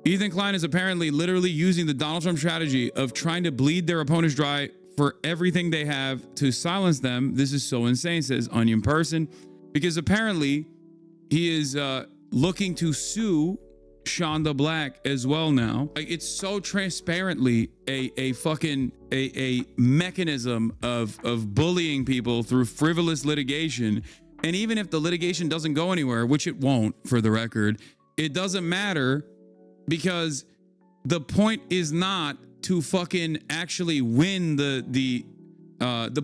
Ethan Klein is apparently literally using the Donald Trump strategy of trying to bleed their opponents dry for everything they have to silence them. This is so insane, says Onion Person, because apparently he is looking to sue Shonda Black as well now. Like, it's so transparently a fucking mechanism of bullying people through frivolous litigation. And even if the litigation doesn't go anywhere, which it won't, for the record, it doesn't matter, because the point is not to fucking actually win the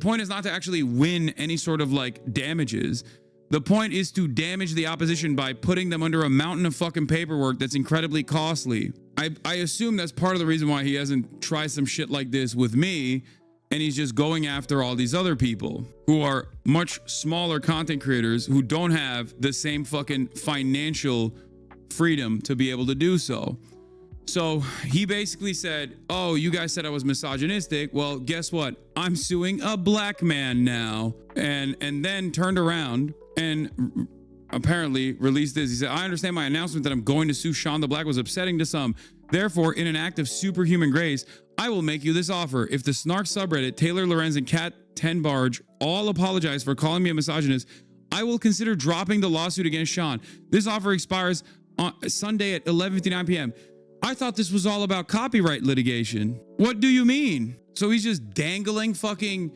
point is not to actually win any sort of like damages. The point is to damage the opposition by putting them under a mountain of fucking paperwork that's incredibly costly. I assume that's part of the reason why he hasn't tried some shit like this with me, and he's just going after all these other people who are much smaller content creators who don't have the same fucking financial freedom to be able to do so. So he basically said, oh, you guys said I was misogynistic. Well, guess what? I'm suing a black man now. And then turned around and apparently released this. He said, I understand my announcement that I'm going to sue Shonda Black was upsetting to some. Therefore, in an act of superhuman grace, I will make you this offer. If the Snark subreddit, Taylor Lorenz, and Cat 10 Barge all apologize for calling me a misogynist, I will consider dropping the lawsuit against Sean. This offer expires on Sunday at 11:59 p.m. I thought this was all about copyright litigation. What do you mean? So he's just dangling fucking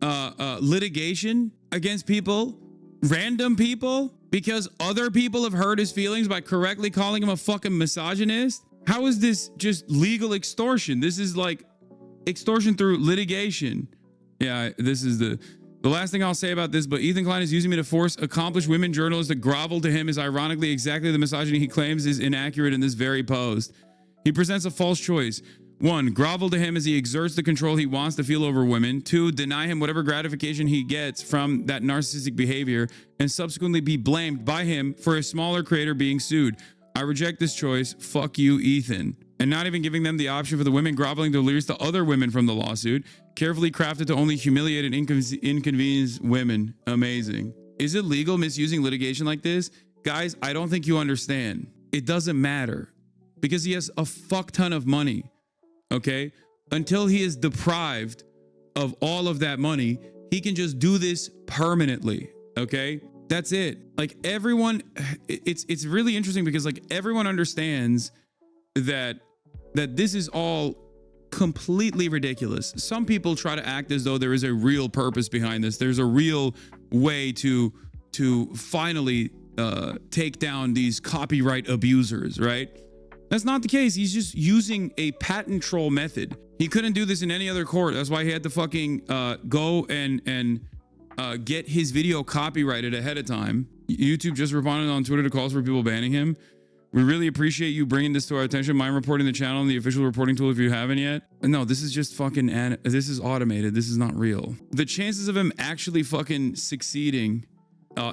litigation against people, random people, because other people have hurt his feelings by correctly calling him a fucking misogynist? How is this just legal extortion? This is like extortion through litigation. Yeah, this is the last thing I'll say about this, but Ethan Klein is using me to force accomplished women journalists to grovel to him is ironically exactly the misogyny he claims is inaccurate in this very post. He presents a false choice. 1, grovel to him as he exerts the control he wants to feel over women. 2, deny him whatever gratification he gets from that narcissistic behavior and subsequently be blamed by him for a smaller creator being sued. I reject this choice. Fuck you, Ethan. And not even giving them the option for the women groveling to release the other women from the lawsuit, carefully crafted to only humiliate and inconvenience women. Amazing. Is it legal misusing litigation like this? Guys, I don't think you understand. It doesn't matter because he has a fuck ton of money, okay? Until he is deprived of all of that money, he can just do this permanently, okay? That's it. Like everyone, it's really interesting because like everyone understands that this is all completely ridiculous. Some people try to act as though there is a real purpose behind this. There's a real way to finally take down these copyright abusers, right? That's not the case. He's just using a patent troll method. He couldn't do this in any other court. That's why he had to fucking go and get his video copyrighted ahead of time. YouTube just responded on Twitter to calls for people banning him. We really appreciate you bringing this to our attention. Mind reporting the channel and the official reporting tool if you haven't yet. No, this is just fucking, this is automated. This is not real. The chances of him actually fucking succeeding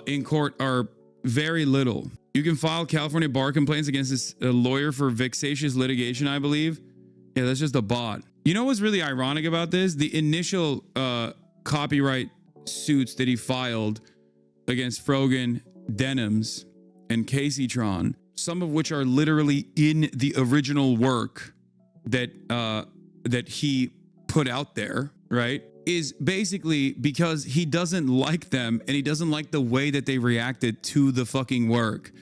in court are very little. You can file California bar complaints against this lawyer for vexatious litigation, I believe. Yeah, that's just a bot. You know what's really ironic about this? The initial copyright suits that he filed against Frogan, Denims, and Caseytron, some of which are literally in the original work that he put out there, right? Is basically because he doesn't like them and he doesn't like the way that they reacted to the fucking work.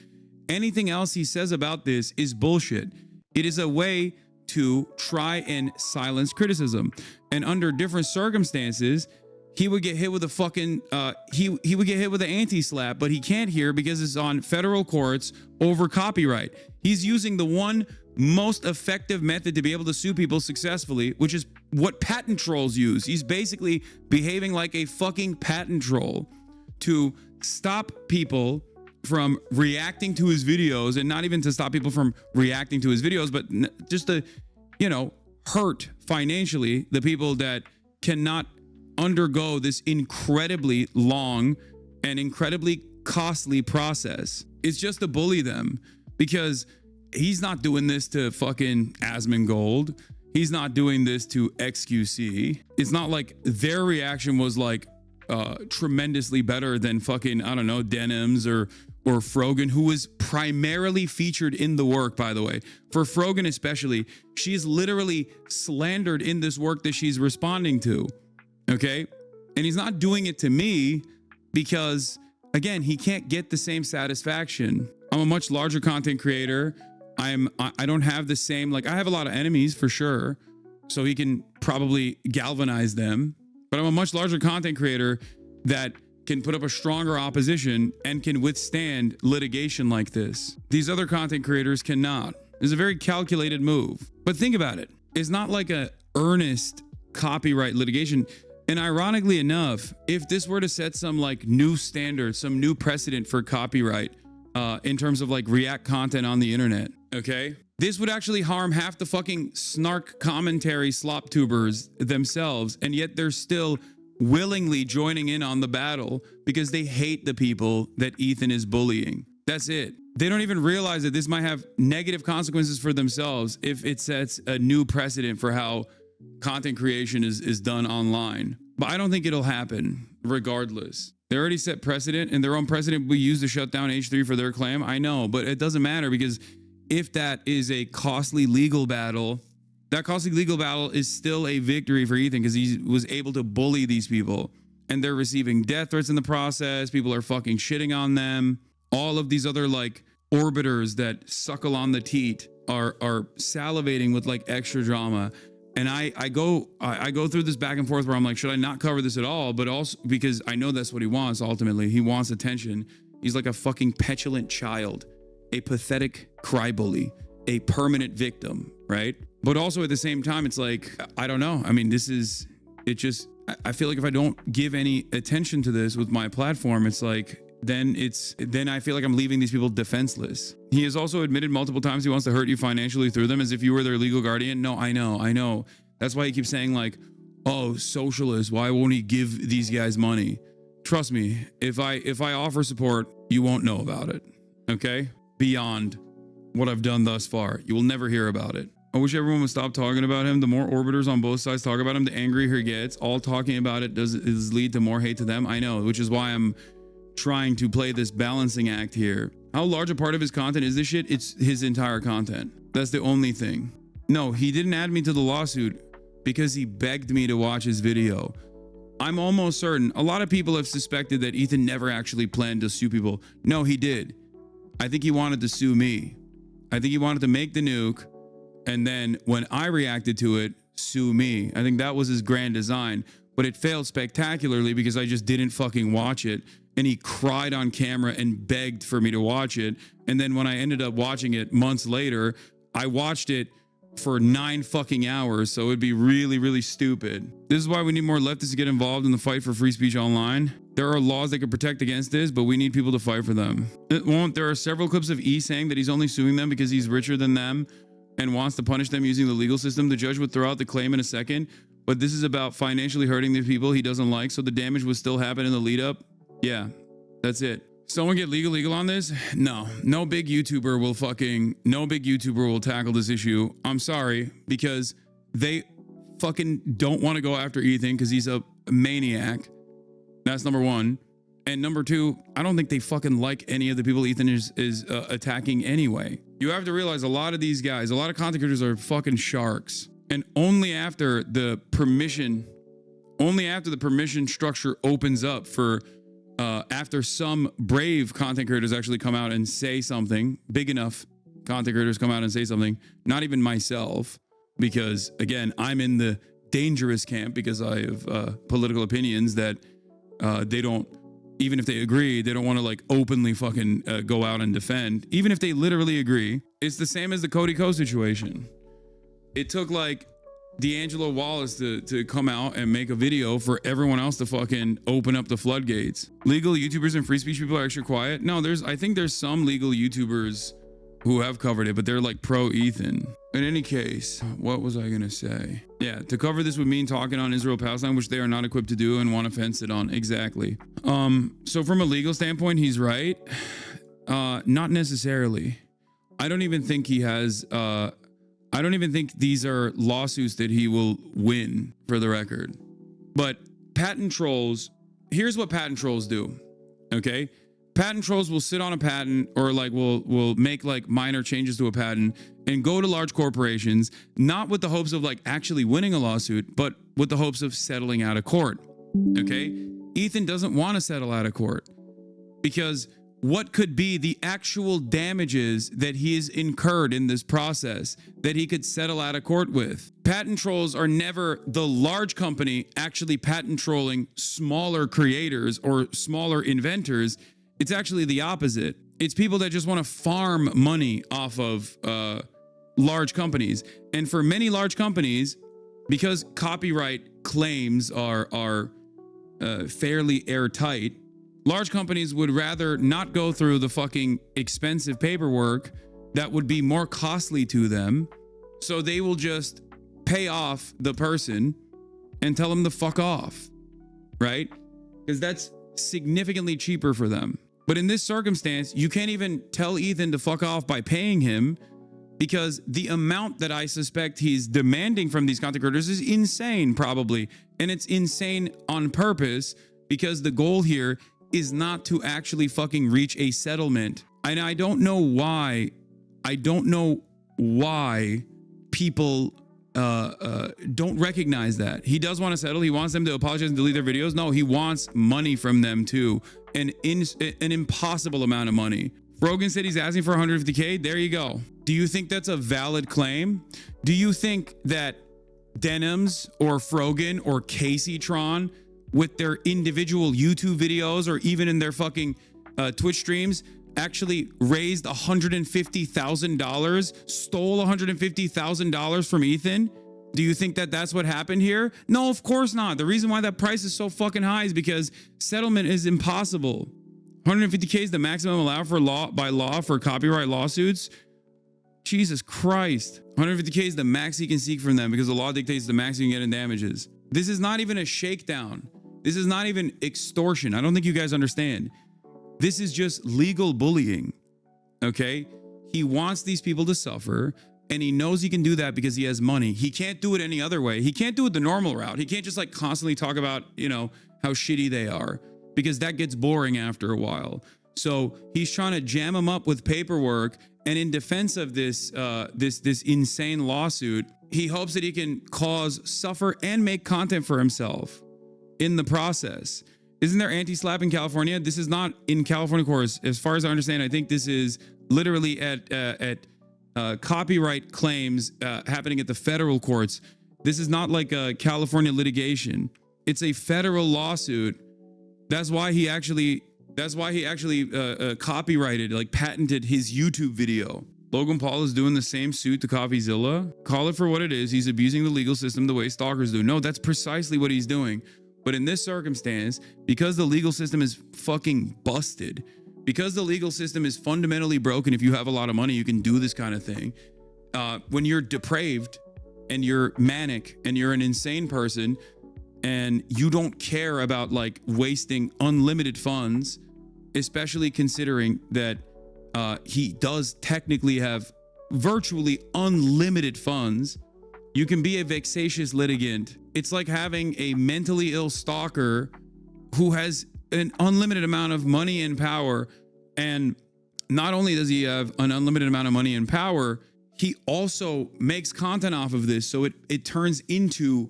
Anything else he says about this is bullshit. It is a way to try and silence criticism. And under different circumstances, he would get hit with a fucking, he would get hit with an anti-slap, but he can't here because it's on federal courts over copyright. He's using the one most effective method to be able to sue people successfully, which is what patent trolls use. He's basically behaving like a fucking patent troll to stop people from reacting to his videos, and not even to stop people from reacting to his videos, but just to, you know, hurt financially the people that cannot undergo this incredibly long and incredibly costly process. It's just to bully them because he's not doing this to fucking Asmongold. He's not doing this to XQC. It's not like their reaction was like tremendously better than fucking, I don't know, Denims or or Frogan, who was primarily featured in the work, by the way. For Frogan especially, she's literally slandered in this work that she's responding to, okay? And he's not doing it to me because, again, he can't get the same satisfaction. I'm a much larger content creator. I don't have the same, like, I have a lot of enemies for sure, so he can probably galvanize them, but I'm a much larger content creator that can put up a stronger opposition and can withstand litigation like this. These other content creators cannot. It's a very calculated move. But think about it. It's not like a earnest copyright litigation. And ironically enough, if this were to set some like new standard, some new precedent for copyright in terms of like React content on the internet, okay? This would actually harm half the fucking snark commentary slop tubers themselves, and yet they're still willingly joining in on the battle because they hate the people that Ethan is bullying. That's it. They don't even realize that this might have negative consequences for themselves if it sets a new precedent for how content creation is done online. But I don't think it'll happen regardless. They already set precedent, and their own precedent we use to shut down H3 for their claim. I know, but it doesn't matter because if that is a costly legal battle, that costly legal battle is still a victory for Ethan because he was able to bully these people, and they're receiving death threats in the process. People are fucking shitting on them. All of these other like orbiters that suckle on the teat are salivating with like extra drama. And I go through this back and forth where I'm like, should I not cover this at all? But also because I know that's what he wants. Ultimately, he wants attention. He's like a fucking petulant child, a pathetic crybaby, a permanent victim, right? But also at the same time, it's like, I don't know. I mean, I feel like if I don't give any attention to this with my platform, it's like, then I feel like I'm leaving these people defenseless. He has also admitted multiple times he wants to hurt you financially through them as if you were their legal guardian. No, I know. That's why he keeps saying like, oh, socialist, why won't he give these guys money? Trust me, if I offer support, you won't know about it, okay? Beyond what I've done thus far, you will never hear about it. I wish everyone would stop talking about him. The more orbiters on both sides talk about him, the angrier he gets. All talking about it does lead to more hate to them. I know, which is why I'm trying to play this balancing act here. How large a part of his content is this shit? It's his entire content. That's the only thing. No, he didn't add me to the lawsuit because he begged me to watch his video. I'm almost certain. A lot of people have suspected that Ethan never actually planned to sue people. No, he did. I think he wanted to sue me. I think he wanted to make the nuke, and then when I reacted to it, sue me. I think that was his grand design, but it failed spectacularly because I just didn't fucking watch it. And he cried on camera and begged for me to watch it. And then when I ended up watching it months later, I watched it for 9 fucking hours. So it'd be really, really stupid. This is why we need more leftists to get involved in the fight for free speech online. There are laws that could protect against this, but we need people to fight for them. It won't. There are several clips of E saying that he's only suing them because he's richer than them and wants to punish them using the legal system. The judge would throw out the claim in a second, but this is about financially hurting the people he doesn't like. So the damage would still happen in the lead up. Yeah, that's it. Someone get legal on this? No big YouTuber will tackle this issue. I'm sorry, because they fucking don't want to go after Ethan because he's a maniac. That's number one. And number two, I don't think they fucking like any of the people Ethan is attacking anyway. You have to realize a lot of these guys, a lot of content creators are fucking sharks. And only after the permission structure opens up for after some brave content creators actually come out and say something, big enough content creators come out and say something, not even myself, because again, I'm in the dangerous camp because I have political opinions that they don't, even if they agree, they don't want to like openly fucking go out and defend. Even if they literally agree, it's the same as the Cody Ko situation. It took like D'Angelo Wallace to come out and make a video for everyone else to fucking open up the floodgates. Legal YouTubers and free speech people are extra quiet. No, I think there's some legal YouTubers who have covered it, but they're like pro Ethan. In any case, what was I gonna say? Yeah, to cover this would mean talking on Israel-Palestine, which they are not equipped to do and want to fence it on. Exactly. So from a legal standpoint, he's right. Not necessarily. I don't even think he has I don't even think these are lawsuits that he will win, for the record. But patent trolls, here's what patent trolls do, okay? Patent trolls will sit on a patent, or like will make like minor changes to a patent and go to large corporations, not with the hopes of like actually winning a lawsuit, but with the hopes of settling out of court. Okay? Ethan doesn't want to settle out of court because what could be the actual damages that he has incurred in this process that he could settle out of court with? Patent trolls are never the large company actually patent trolling smaller creators or smaller inventors. It's actually the opposite. It's people that just want to farm money off of large companies. And for many large companies, because copyright claims are fairly airtight, large companies would rather not go through the fucking expensive paperwork that would be more costly to them. So they will just pay off the person and tell them to fuck off, right? Because that's significantly cheaper for them. But in this circumstance, you can't even tell Ethan to fuck off by paying him, because the amount that I suspect he's demanding from these content creators is insane, probably. And it's insane on purpose, because the goal here is not to actually fucking reach a settlement. And I don't know why people don't recognize that. He does want to settle. He wants them to apologize and delete their videos. No, he wants money from them too. An impossible amount of money. Rogan said he's asking for 150K. There you go. Do you think that's a valid claim? Do you think that Denims or Frogan or Casey Tron, with their individual YouTube videos or even in their fucking Twitch streams, actually raised $150,000, stole $150,000 from Ethan? Do you think that that's what happened here? No, of course not. The reason why that price is so fucking high is because settlement is impossible. 150K is the maximum allowed by law for copyright lawsuits. Jesus Christ. 150K is the max he can seek from them because the law dictates the max you can get in damages. This is not even a shakedown. This is not even extortion. I don't think you guys understand. This is just legal bullying, okay? He wants these people to suffer, and he knows he can do that because he has money. He can't do it any other way. He can't do it the normal route. He can't just like constantly talk about, you know, how shitty they are, because that gets boring after a while. So he's trying to jam them up with paperwork, and in defense of this insane lawsuit, he hopes that he can suffer and make content for himself in the process. Isn't there anti-slap in California? This is not in California courts. As far as I understand, I think this is literally at copyright claims happening at the federal courts. This is not like a California litigation. It's a federal lawsuit. That's why he actually copyrighted, like patented his YouTube video. Logan Paul is doing the same suit to CoffeeZilla. Call it for what it is. He's abusing the legal system the way stalkers do. No, that's precisely what he's doing. But in this circumstance, because the legal system is fucking busted, because the legal system is fundamentally broken, if you have a lot of money, you can do this kind of thing. When you're depraved and you're manic and you're an insane person and you don't care about like wasting unlimited funds, especially considering that he does technically have virtually unlimited funds, you can be a vexatious litigant. It's like having a mentally ill stalker who has an unlimited amount of money and power. And not only does he have an unlimited amount of money and power, he also makes content off of this. So it turns into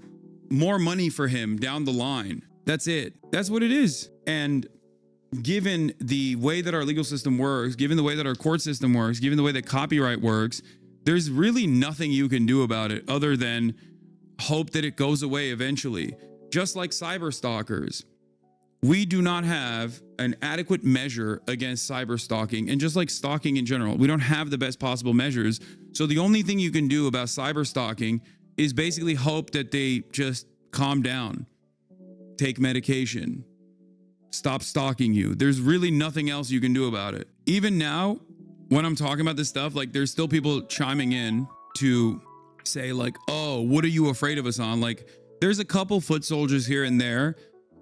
more money for him down the line. That's it. That's what it is. And given the way that our legal system works, given the way that our court system works, given the way that copyright works, there's really nothing you can do about it other than hope that it goes away eventually. Just like cyber stalkers, we do not have an adequate measure against cyber stalking, and just like stalking in general, we don't have the best possible measures. So the only thing you can do about cyber stalking is basically hope that they just calm down, take medication, stop stalking you. There's really nothing else you can do about it. Even now, when I'm talking about this stuff, like there's still people chiming in to say like, oh, what are you afraid of, Hasan? Like there's a couple foot soldiers here and there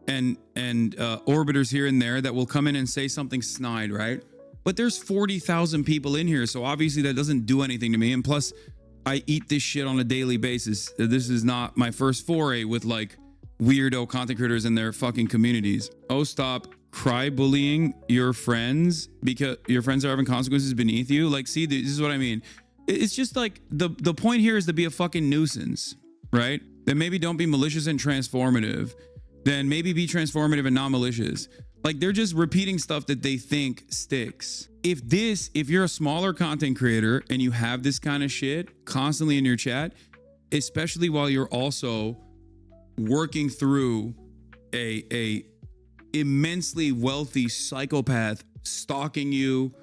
and orbiters here and there that will come in and say something snide, right? But there's 40,000 people in here. So obviously that doesn't do anything to me. And plus I eat this shit on a daily basis. This is not my first foray with like weirdo content creators and their fucking communities. Oh, stop. cry bullying your friends because your friends are having consequences beneath you. Like, see, this is what I mean. It's just like the point here is to be a fucking nuisance, right? Then maybe don't be malicious and transformative. Then maybe be transformative and not malicious. Like, they're just repeating stuff that they think sticks. If you're a smaller content creator and you have this kind of shit constantly in your chat, especially while you're also working through a immensely wealthy psychopath stalking you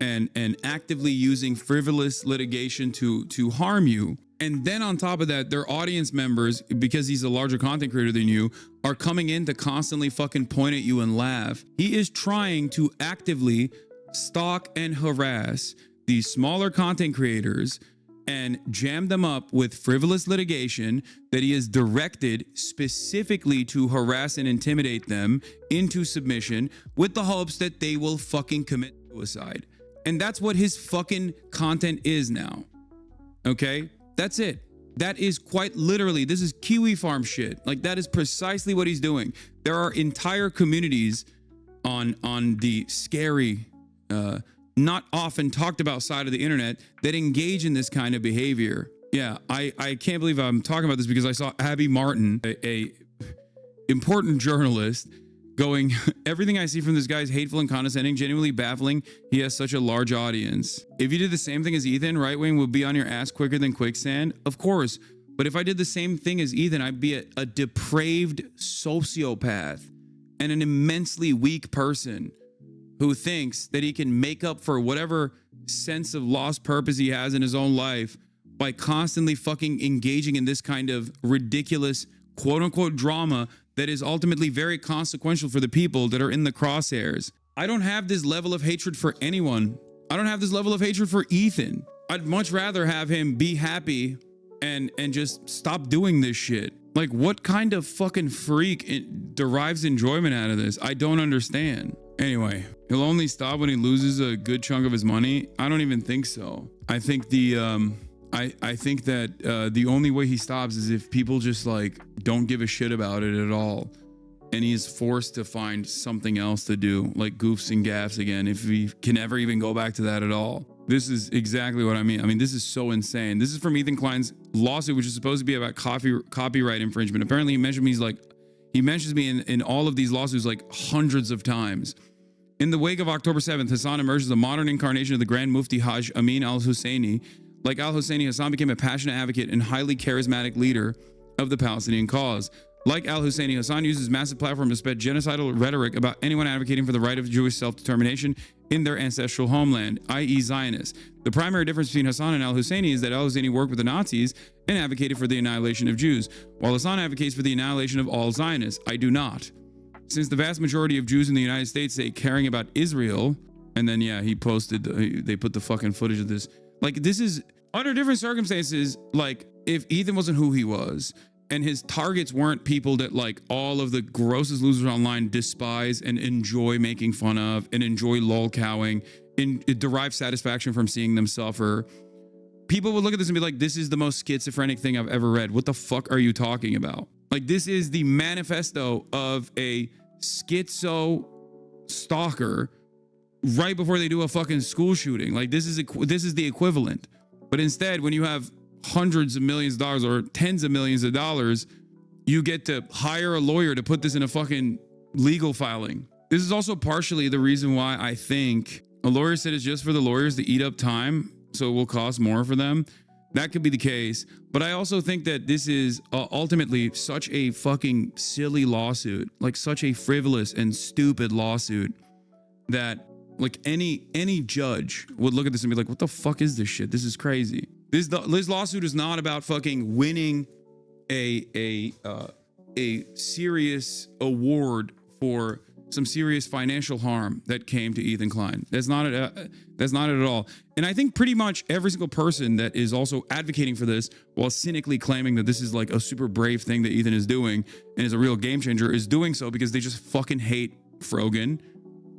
and actively using frivolous litigation to harm you. And then on top of that, their audience members, because he's a larger content creator than you, are coming in to constantly fucking point at you and laugh. He is trying to actively stalk and harass these smaller content creators and jam them up with frivolous litigation that he has directed specifically to harass and intimidate them into submission with the hopes that they will fucking commit suicide. And that's what his fucking content is now. Okay? That's it. That is quite literally, this is Kiwi Farm shit. Like, that is precisely what he's doing. There are entire communities on the scary, not often talked about side of the internet that engage in this kind of behavior. Yeah, I can't believe I'm talking about this because I saw Abby Martin, a important journalist, going, everything I see from this guy is hateful and condescending, genuinely baffling. He has such a large audience. If you did the same thing as Ethan, right wing would be on your ass quicker than quicksand. Of course. But if I did the same thing as Ethan, I'd be a depraved sociopath and an immensely weak person who thinks that he can make up for whatever sense of lost purpose he has in his own life by constantly fucking engaging in this kind of ridiculous quote unquote drama that is ultimately very consequential for the people that are in the crosshairs. I don't have this level of hatred for anyone. I don't have this level of hatred for Ethan. I'd much rather have him be happy and just stop doing this shit. Like, what kind of fucking freak derives enjoyment out of this? I don't understand. Anyway, he'll only stop when he loses a good chunk of his money. I don't even think so. I think I think that the only way he stops is if people just like don't give a shit about it at all, and he is forced to find something else to do, like goofs and gaffs again, if we can ever even go back to that at all. This is exactly what I mean. I mean, this is so insane. This is from Ethan Klein's lawsuit, which is supposed to be about copyright infringement. Apparently, he mentions me in all of these lawsuits like hundreds of times. In the wake of October 7th, Hasan emerges a modern incarnation of the Grand Mufti Hajj Amin al-Husseini. Like al-Husseini, Hasan became a passionate advocate and highly charismatic leader of the Palestinian cause. Like al-Husseini, Hasan used his massive platform to spread genocidal rhetoric about anyone advocating for the right of Jewish self-determination in their ancestral homeland, i.e. Zionists. The primary difference between Hasan and al-Husseini is that al-Husseini worked with the Nazis and advocated for the annihilation of Jews, while Hasan advocates for the annihilation of all Zionists. I do not. Since the vast majority of Jews in the United States say caring about Israel, and then, yeah, he posted, they put the fucking footage of this. Like, this is, under different circumstances, like, if Ethan wasn't who he was, and his targets weren't people that like all of the grossest losers online despise and enjoy making fun of and enjoy lolcowing and derive satisfaction from seeing them suffer, people would look at this and be like, this is the most schizophrenic thing I've ever read. What the fuck are you talking about? Like, this is the manifesto of a schizo stalker right before they do a fucking school shooting. Like, this is the equivalent. But instead, when you have hundreds of millions of dollars or tens of millions of dollars, you get to hire a lawyer to put this in a fucking legal filing. This is also partially the reason why I think a lawyer said it's just for the lawyers to eat up time, so it will cost more for them. That could be the case. But I also think that this is ultimately such a fucking silly lawsuit, like such a frivolous and stupid lawsuit, that like any judge would look at this and be like, what the fuck is this shit? This is crazy. This lawsuit is not about fucking winning a serious award for some serious financial harm that came to Ethan Klein. That's not it at all. And I think pretty much every single person that is also advocating for this while cynically claiming that this is like a super brave thing that Ethan is doing and is a real game changer is doing so because they just fucking hate Frogan,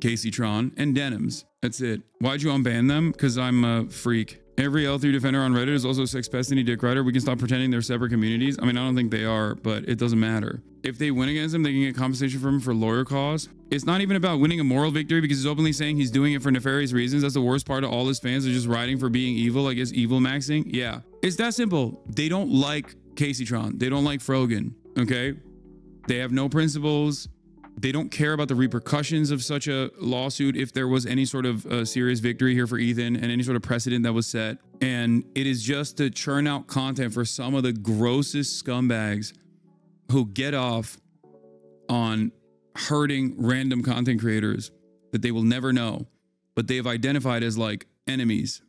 Casey Tron, and Denims. That's it. Why'd you unban them? Because I'm a freak. Every L3 defender on Reddit is also a sex pest and a dick rider. We can stop pretending they're separate communities. I mean, I don't think they are, but it doesn't matter. If they win against him, they can get compensation from him for lawyer costs. It's not even about winning a moral victory because he's openly saying he's doing it for nefarious reasons. That's the worst part of all his fans are just riding for being evil, I guess, evil maxing. Yeah, it's that simple. They don't like Caseytron. They don't like Frogan, okay? They have no principles. They don't care about the repercussions of such a lawsuit if there was any sort of serious victory here for Ethan and any sort of precedent that was set. And it is just to churn out content for some of the grossest scumbags who get off on hurting random content creators that they will never know, but they have identified as like enemies.